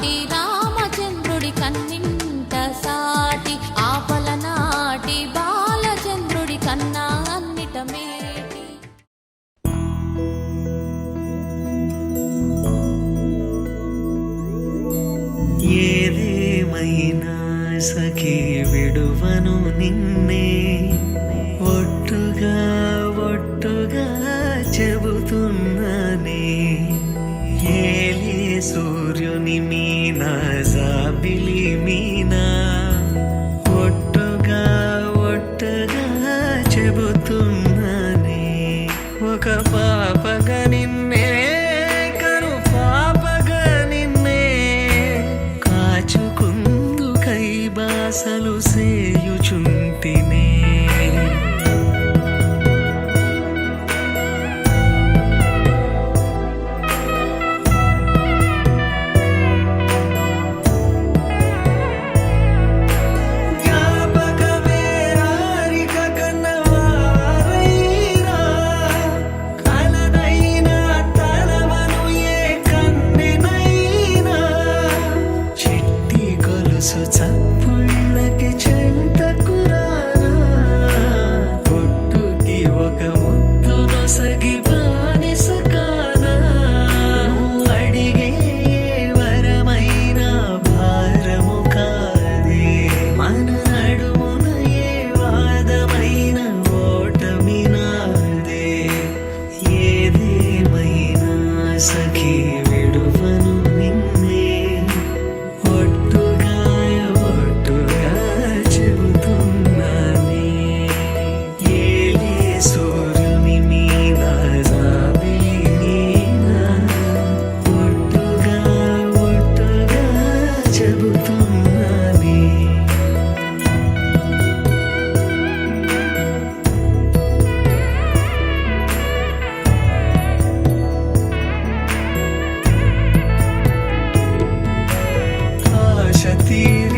నాటి రామచంద్రుడి కన్నింట సాటి ఆపల నాటి బాలచంద్రుడి కన్నా అన్నిట మేటి. ఏదేమైనా సఖీ విడువను నిన్నే ఒట్టుగా ఒట్టుగా చెబుతున్నానే. ఏలే సూర్యుని మీనా జాబిలి మీనా ఒట్టుగా ఒట్టుగా చెబుతున్నానే. ఒక పాపగా నిన్నే కను పాపగా నిన్నే కాచుకుందు కై బాసలు సేయుచుంటినే. చప్పుళ్ళకి చెంతకు రానా పొట్టుకి ఒక ముద్దు నొసగి బానిస కానా. అడిగే వరమైన భారము కాదే మన నడుమున ఏ వాదమైన ఓటమి నాదే. ఏదేమైనా సఖీ విడువను నిన్నే ఒట్టుగా ఒట్టుగా చెబుతున్నానే. ఏలే సూర్యుని మీద జాబిలి మీనా ఒట్టుగా ఒట్టుగా చెబుతున్నానే. ఆశ తీర